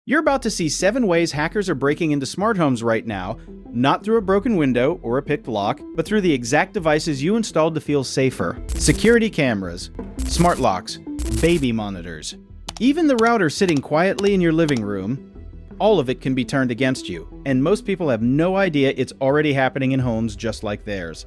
You're about to see 7 ways hackers are breaking into smart homes right now, not through a broken window or a picked lock, but through the exact devices you installed to feel safer. Security cameras, smart locks, baby monitors, even the router sitting quietly in your living room. All of it can be turned against you, and most people have no idea it's already happening in homes just like theirs.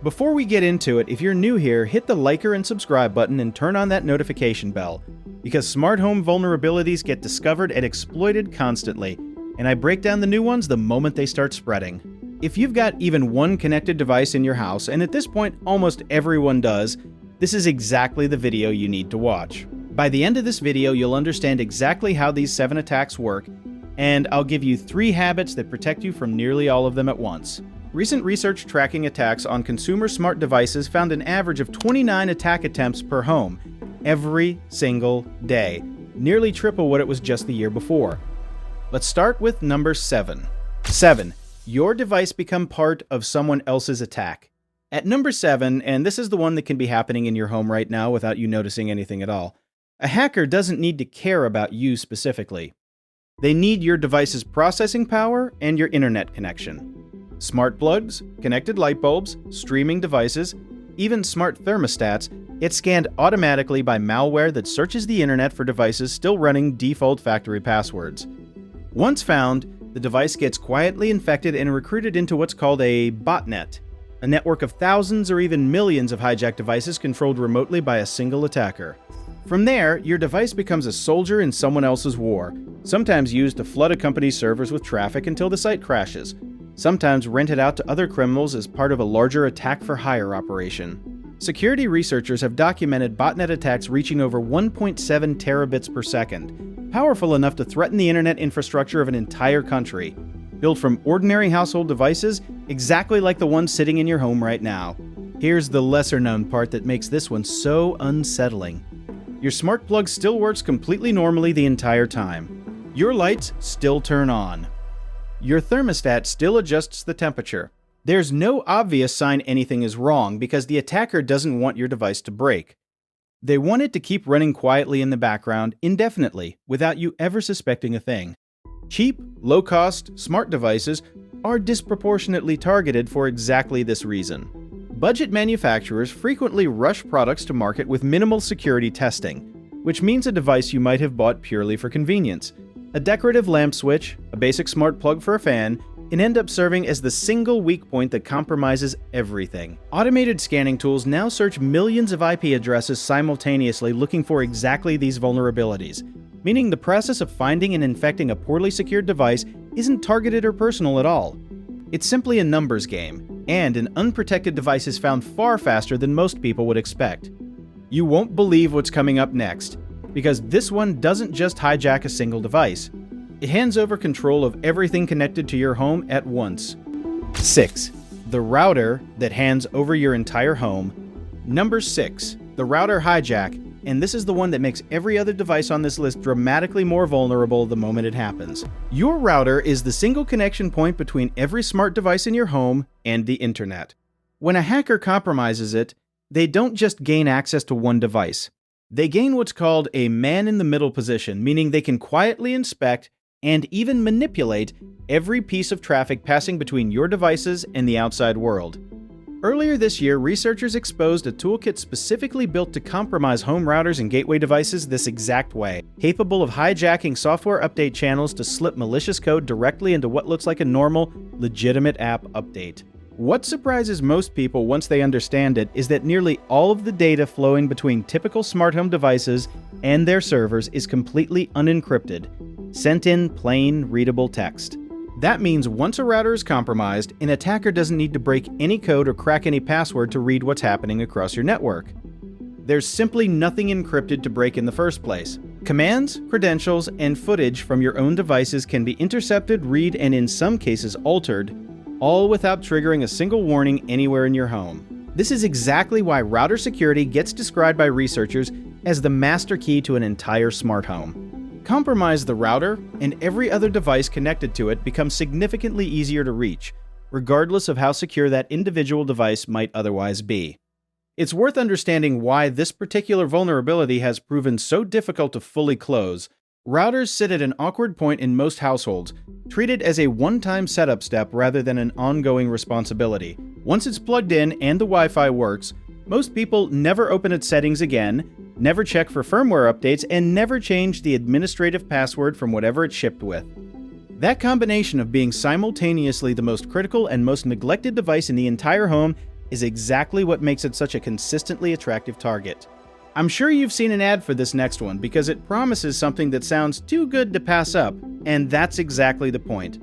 Before we get into it, if you're new here, hit the liker and subscribe button and turn on that notification bell, because smart home vulnerabilities get discovered and exploited constantly, and I break down the new ones the moment they start spreading. If you've got even one connected device in your house, and at this point almost everyone does, this is exactly the video you need to watch. By the end of this video, you'll understand exactly how these 7 attacks work, and I'll give you 3 habits that protect you from nearly all of them at once. Recent research tracking attacks on consumer smart devices found an average of 29 attack attempts per home every single day, nearly triple what it was just the year before. Let's start with number 7. 7. Your device become part of someone else's attack. At number 7, and this is the one that can be happening in your home right now without you noticing anything at all, a hacker doesn't need to care about you specifically. They need your device's processing power and your internet connection. Smart plugs, connected light bulbs, streaming devices, even smart thermostats get scanned automatically by malware that searches the internet for devices still running default factory passwords. Once found, the device gets quietly infected and recruited into what's called a botnet, a network of thousands or even millions of hijacked devices controlled remotely by a single attacker. From there, your device becomes a soldier in someone else's war, sometimes used to flood a company's servers with traffic until the site crashes, sometimes rented out to other criminals as part of a larger attack-for-hire operation. Security researchers have documented botnet attacks reaching over 1.7 terabits per second, powerful enough to threaten the internet infrastructure of an entire country, built from ordinary household devices exactly like the one sitting in your home right now. Here's the lesser-known part that makes this one so unsettling. Your smart plug still works completely normally the entire time. Your lights still turn on. Your thermostat still adjusts the temperature. There's no obvious sign anything is wrong because the attacker doesn't want your device to break. They want it to keep running quietly in the background indefinitely without you ever suspecting a thing. Cheap, low-cost, smart devices are disproportionately targeted for exactly this reason. Budget manufacturers frequently rush products to market with minimal security testing, which means a device you might have bought purely for convenience. A decorative lamp switch, a basic smart plug for a fan, can end up serving as the single weak point that compromises everything. Automated scanning tools now search millions of IP addresses simultaneously looking for exactly these vulnerabilities, meaning the process of finding and infecting a poorly secured device isn't targeted or personal at all. It's simply a numbers game, and an unprotected device is found far faster than most people would expect. You won't believe what's coming up next, because this one doesn't just hijack a single device. It hands over control of everything connected to your home at once. 6. The router that hands over your entire home. Number 6. The router hijack, and this is the one that makes every other device on this list dramatically more vulnerable the moment it happens. Your router is the single connection point between every smart device in your home and the internet. When a hacker compromises it, they don't just gain access to one device. They gain what's called a man-in-the-middle position, meaning they can quietly inspect and even manipulate every piece of traffic passing between your devices and the outside world. Earlier this year, researchers exposed a toolkit specifically built to compromise home routers and gateway devices this exact way, capable of hijacking software update channels to slip malicious code directly into what looks like a normal, legitimate app update. What surprises most people once they understand it is that nearly all of the data flowing between typical smart home devices and their servers is completely unencrypted, sent in plain, readable text. That means once a router is compromised, an attacker doesn't need to break any code or crack any password to read what's happening across your network. There's simply nothing encrypted to break in the first place. Commands, credentials, and footage from your own devices can be intercepted, read, and in some cases altered, all without triggering a single warning anywhere in your home. This is exactly why router security gets described by researchers as the master key to an entire smart home. Compromise the router, and every other device connected to it becomes significantly easier to reach, regardless of how secure that individual device might otherwise be. It's worth understanding why this particular vulnerability has proven so difficult to fully close, Routers sit at an awkward point in most households, treated as a one-time setup step rather than an ongoing responsibility. Once it's plugged in and the Wi-Fi works, most people never open its settings again, never check for firmware updates, and never change the administrative password from whatever it's shipped with. That combination of being simultaneously the most critical and most neglected device in the entire home is exactly what makes it such a consistently attractive target. I'm sure you've seen an ad for this next one because it promises something that sounds too good to pass up, and that's exactly the point.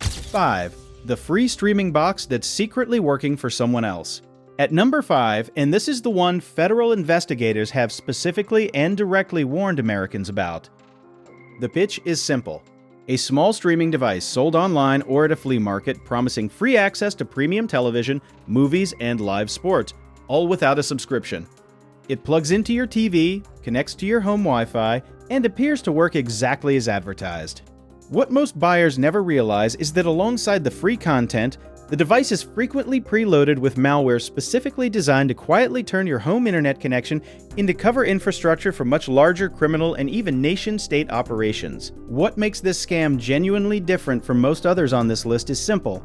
5. The free streaming box that's secretly working for someone else. At number 5, and this is the one federal investigators have specifically and directly warned Americans about. The pitch is simple. A small streaming device sold online or at a flea market promising free access to premium television, movies, and live sports, all without a subscription. It plugs into your TV, connects to your home Wi-Fi, and appears to work exactly as advertised. What most buyers never realize is that alongside the free content, the device is frequently preloaded with malware specifically designed to quietly turn your home internet connection into cover infrastructure for much larger criminal and even nation-state operations. What makes this scam genuinely different from most others on this list is simple.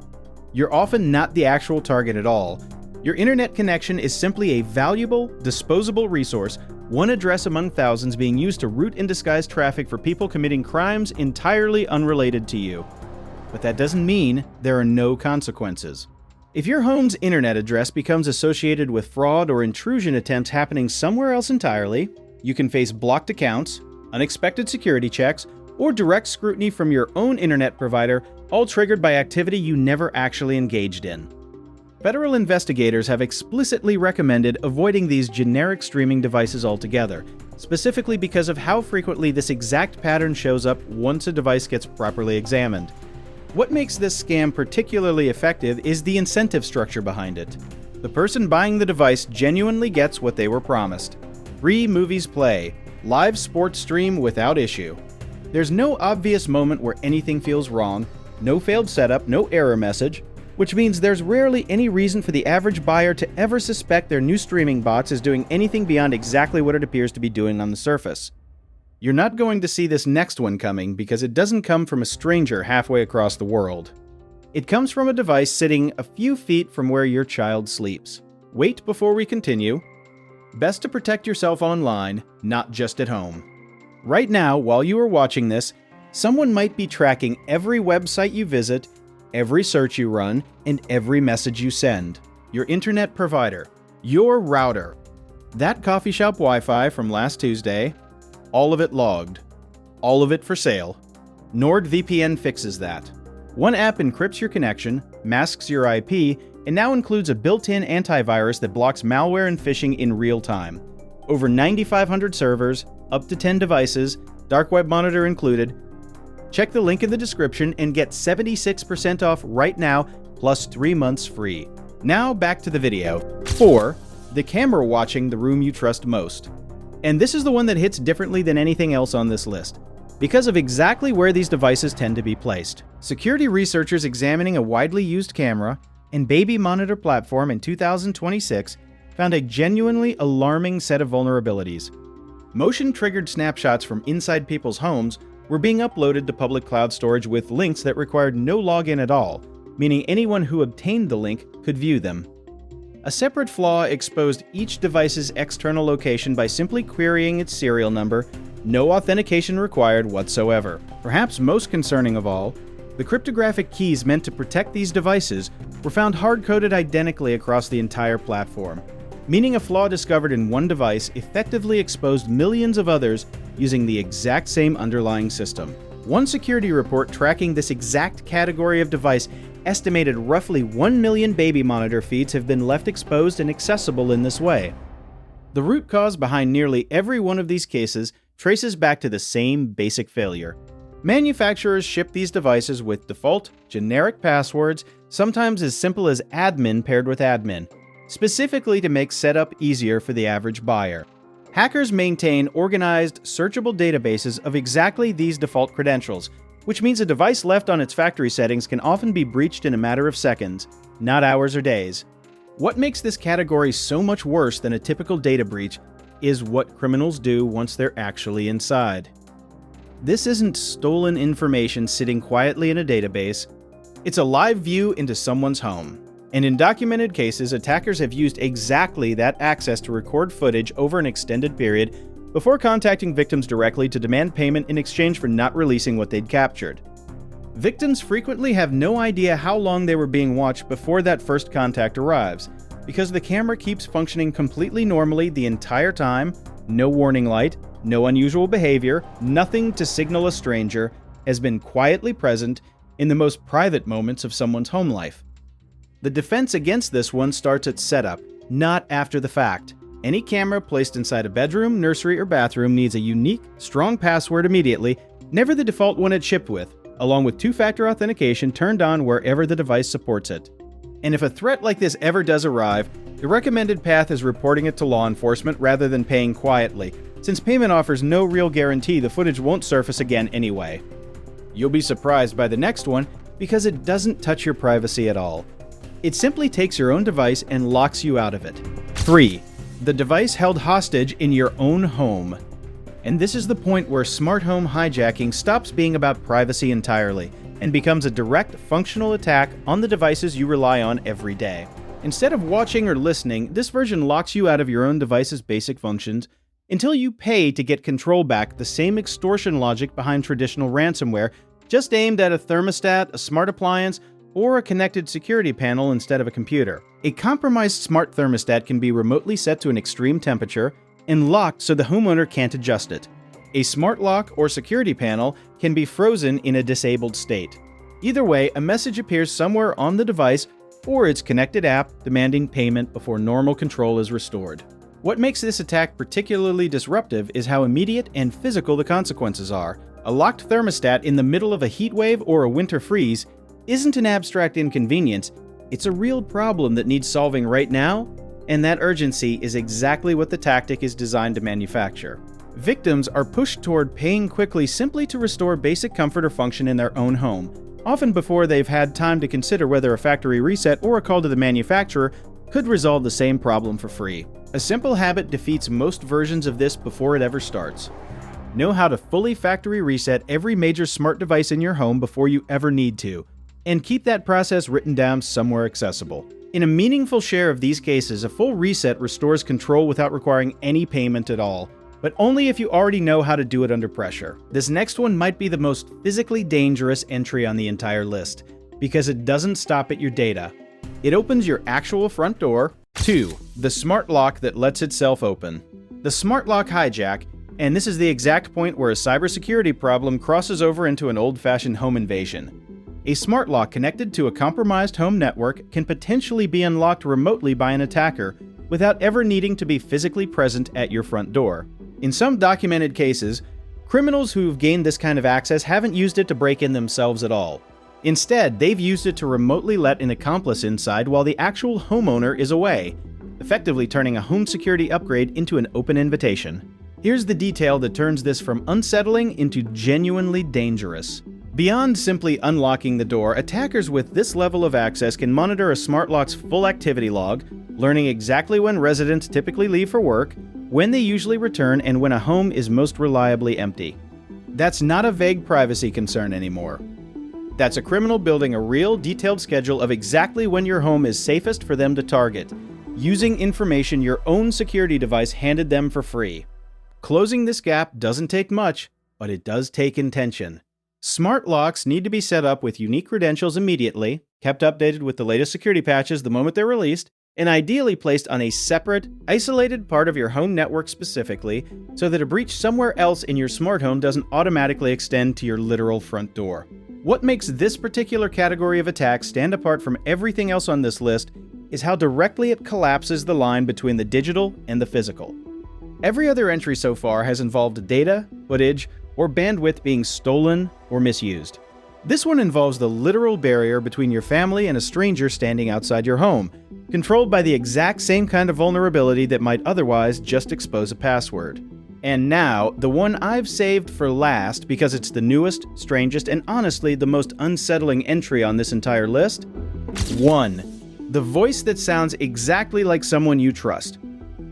You're often not the actual target at all. Your internet connection is simply a valuable, disposable resource, one address among thousands being used to route and disguise traffic for people committing crimes entirely unrelated to you. But that doesn't mean there are no consequences. If your home's internet address becomes associated with fraud or intrusion attempts happening somewhere else entirely, you can face blocked accounts, unexpected security checks, or direct scrutiny from your own internet provider, all triggered by activity you never actually engaged in. Federal investigators have explicitly recommended avoiding these generic streaming devices altogether, specifically because of how frequently this exact pattern shows up once a device gets properly examined. What makes this scam particularly effective is the incentive structure behind it. The person buying the device genuinely gets what they were promised. Free movies play, live sports stream without issue. There's no obvious moment where anything feels wrong, no failed setup, no error message, which means there's rarely any reason for the average buyer to ever suspect their new streaming box is doing anything beyond exactly what it appears to be doing on the surface. You're not going to see this next one coming because it doesn't come from a stranger halfway across the world. It comes from a device sitting a few feet from where your child sleeps. Wait before we continue. Best to protect yourself online, not just at home. Right now, while you are watching this, someone might be tracking every website you visit, every search you run, and every message you send. Your internet provider, your router, that coffee shop Wi-Fi from last Tuesday, all of it logged, all of it for sale. NordVPN fixes that. One app encrypts your connection, masks your IP, and now includes a built-in antivirus that blocks malware and phishing in real time. Over 9,500 servers, up to 10 devices, dark web monitor included. Check the link in the description and get 76% off right now, plus 3 months free. Now back to the video. 4. The camera watching the room you trust most. And this is the one that hits differently than anything else on this list, because of exactly where these devices tend to be placed. Security researchers examining a widely used camera and baby monitor platform in 2026 found a genuinely alarming set of vulnerabilities. Motion-triggered snapshots from inside people's homes were being uploaded to public cloud storage with links that required no login at all, meaning anyone who obtained the link could view them. A separate flaw exposed each device's external location by simply querying its serial number, no authentication required whatsoever. Perhaps most concerning of all, the cryptographic keys meant to protect these devices were found hard-coded identically across the entire platform, meaning a flaw discovered in one device effectively exposed millions of others using the exact same underlying system. One security report tracking this exact category of device estimated roughly 1 million baby monitor feeds have been left exposed and accessible in this way. The root cause behind nearly every one of these cases traces back to the same basic failure. Manufacturers ship these devices with default, generic passwords, sometimes as simple as admin paired with admin, specifically to make setup easier for the average buyer. Hackers maintain organized, searchable databases of exactly these default credentials, which means a device left on its factory settings can often be breached in a matter of seconds, not hours or days. What makes this category so much worse than a typical data breach is what criminals do once they're actually inside. This isn't stolen information sitting quietly in a database. It's a live view into someone's home. And in documented cases, attackers have used exactly that access to record footage over an extended period before contacting victims directly to demand payment in exchange for not releasing what they'd captured. Victims frequently have no idea how long they were being watched before that first contact arrives, because the camera keeps functioning completely normally the entire time, no warning light, no unusual behavior, nothing to signal a stranger has been quietly present in the most private moments of someone's home life. The defense against this one starts at setup, not after the fact. Any camera placed inside a bedroom, nursery, or bathroom needs a unique, strong password immediately, never the default one it's shipped with, along with two-factor authentication turned on wherever the device supports it. And if a threat like this ever does arrive, the recommended path is reporting it to law enforcement rather than paying quietly, since payment offers no real guarantee the footage won't surface again anyway. You'll be surprised by the next one because it doesn't touch your privacy at all. It simply takes your own device and locks you out of it. 3. The device held hostage in your own home. And this is the point where smart home hijacking stops being about privacy entirely and becomes a direct, functional attack on the devices you rely on every day. Instead of watching or listening, this version locks you out of your own device's basic functions until you pay to get control back, the same extortion logic behind traditional ransomware, just aimed at a thermostat, a smart appliance, or a connected security panel instead of a computer. A compromised smart thermostat can be remotely set to an extreme temperature and locked so the homeowner can't adjust it. A smart lock or security panel can be frozen in a disabled state. Either way, a message appears somewhere on the device or its connected app demanding payment before normal control is restored. What makes this attack particularly disruptive is how immediate and physical the consequences are. A locked thermostat in the middle of a heat wave or a winter freeze isn't an abstract inconvenience, it's a real problem that needs solving right now, and that urgency is exactly what the tactic is designed to manufacture. Victims are pushed toward paying quickly simply to restore basic comfort or function in their own home, often before they've had time to consider whether a factory reset or a call to the manufacturer could resolve the same problem for free. A simple habit defeats most versions of this before it ever starts. Know how to fully factory reset every major smart device in your home before you ever need to, and keep that process written down somewhere accessible. In a meaningful share of these cases, a full reset restores control without requiring any payment at all, but only if you already know how to do it under pressure. This next one might be the most physically dangerous entry on the entire list, because it doesn't stop at your data. It opens your actual front door. 2. The smart lock that lets itself open. The smart lock hijack, and this is the exact point where a cybersecurity problem crosses over into an old-fashioned home invasion. A smart lock connected to a compromised home network can potentially be unlocked remotely by an attacker without ever needing to be physically present at your front door. In some documented cases, criminals who've gained this kind of access haven't used it to break in themselves at all. Instead, they've used it to remotely let an accomplice inside while the actual homeowner is away, effectively turning a home security upgrade into an open invitation. Here's the detail that turns this from unsettling into genuinely dangerous. Beyond simply unlocking the door, attackers with this level of access can monitor a smart lock's full activity log, learning exactly when residents typically leave for work, when they usually return, and when a home is most reliably empty. That's not a vague privacy concern anymore. That's a criminal building a real, detailed schedule of exactly when your home is safest for them to target, using information your own security device handed them for free. Closing this gap doesn't take much, but it does take intention. Smart locks need to be set up with unique credentials immediately, kept updated with the latest security patches the moment they're released, and ideally placed on a separate, isolated part of your home network specifically, so that a breach somewhere else in your smart home doesn't automatically extend to your literal front door. What makes this particular category of attack stand apart from everything else on this list is how directly it collapses the line between the digital and the physical. Every other entry so far has involved data, footage, or bandwidth being stolen or misused. This one involves the literal barrier between your family and a stranger standing outside your home, controlled by the exact same kind of vulnerability that might otherwise just expose a password. And now, the one I've saved for last because it's the newest, strangest, and honestly the most unsettling entry on this entire list. 1. The voice that sounds exactly like someone you trust.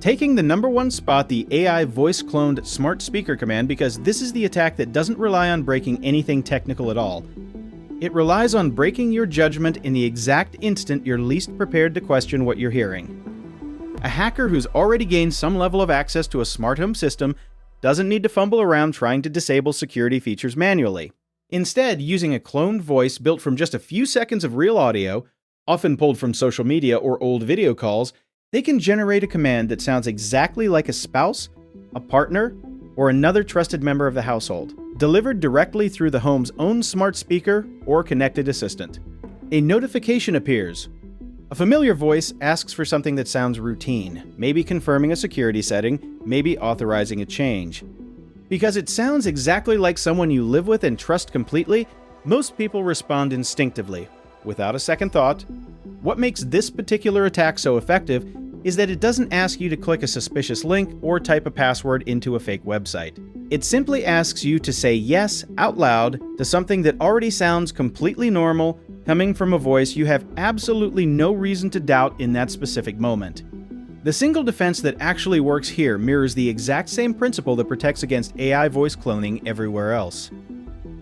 taking the #1 spot, the AI voice-cloned smart speaker command, because this is the attack that doesn't rely on breaking anything technical at all. It relies on breaking your judgment in the exact instant you're least prepared to question what you're hearing. A hacker who's already gained some level of access to a smart home system doesn't need to fumble around trying to disable security features manually. Instead, using a cloned voice built from just a few seconds of real audio, often pulled from social media or old video calls, they can generate a command that sounds exactly like a spouse, a partner, or another trusted member of the household, delivered directly through the home's own smart speaker or connected assistant. A notification appears. A familiar voice asks for something that sounds routine, maybe confirming a security setting, maybe authorizing a change. Because it sounds exactly like someone you live with and trust completely, most people respond instinctively, without a second thought. What makes this particular attack so effective is that it doesn't ask you to click a suspicious link or type a password into a fake website. It simply asks you to say yes out loud to something that already sounds completely normal, coming from a voice you have absolutely no reason to doubt in that specific moment. The single defense that actually works here mirrors the exact same principle that protects against AI voice cloning everywhere else.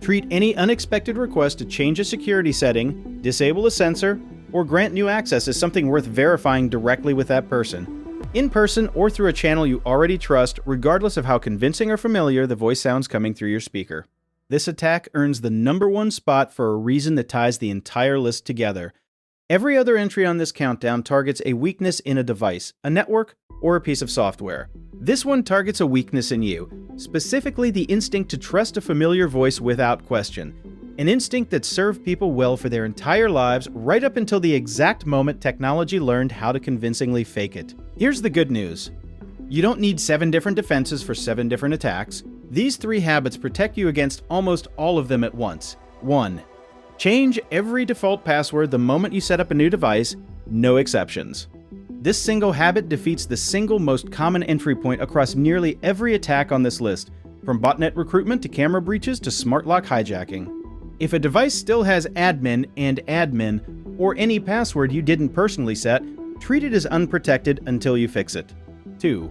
Treat any unexpected request to change a security setting, disable a sensor, or grant new access as something worth verifying directly with that person, in person or through a channel you already trust, regardless of how convincing or familiar the voice sounds coming through your speaker. This attack earns the #1 spot for a reason that ties the entire list together. Every other entry on this countdown targets a weakness in a device, a network, or a piece of software. This one targets a weakness in you, specifically the instinct to trust a familiar voice without question. An instinct that served people well for their entire lives, right up until the exact moment technology learned how to convincingly fake it. Here's the good news. You don't need 7 different defenses for 7 different attacks. These 3 habits protect you against almost all of them at once. 1. Change every default password the moment you set up a new device, no exceptions. This single habit defeats the single most common entry point across nearly every attack on this list, from botnet recruitment to camera breaches to smart lock hijacking. If a device still has admin and admin, or any password you didn't personally set, treat it as unprotected until you fix it. 2.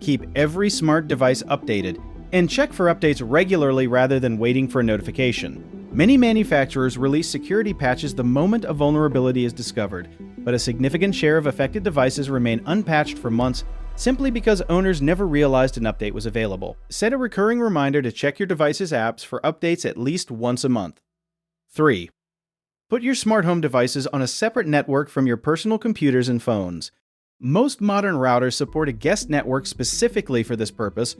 Keep every smart device updated, and check for updates regularly rather than waiting for a notification. Many manufacturers release security patches the moment a vulnerability is discovered, but a significant share of affected devices remain unpatched for months simply because owners never realized an update was available. Set a recurring reminder to check your device's apps for updates at least once a month. 3. Put your smart home devices on a separate network from your personal computers and phones. Most modern routers support a guest network specifically for this purpose.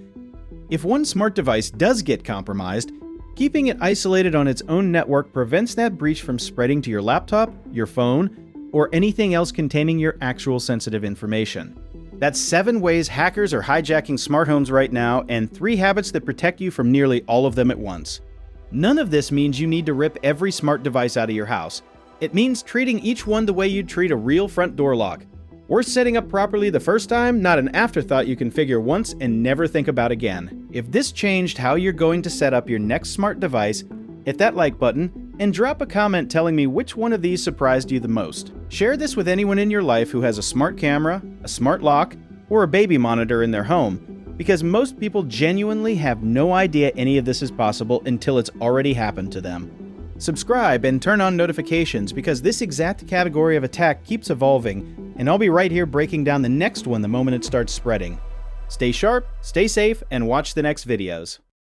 If one smart device does get compromised, keeping it isolated on its own network prevents that breach from spreading to your laptop, your phone, or anything else containing your actual sensitive information. That's 7 ways hackers are hijacking smart homes right now, and 3 habits that protect you from nearly all of them at once. None of this means you need to rip every smart device out of your house. It means treating each one the way you'd treat a real front door lock. Or setting up properly the first time, not an afterthought you configure once and never think about again. If this changed how you're going to set up your next smart device, hit that like button and drop a comment telling me which one of these surprised you the most. Share this with anyone in your life who has a smart camera, a smart lock, or a baby monitor in their home, because most people genuinely have no idea any of this is possible until it's already happened to them. Subscribe and turn on notifications, because this exact category of attack keeps evolving, and I'll be right here breaking down the next one the moment it starts spreading. Stay sharp, stay safe, and watch the next videos.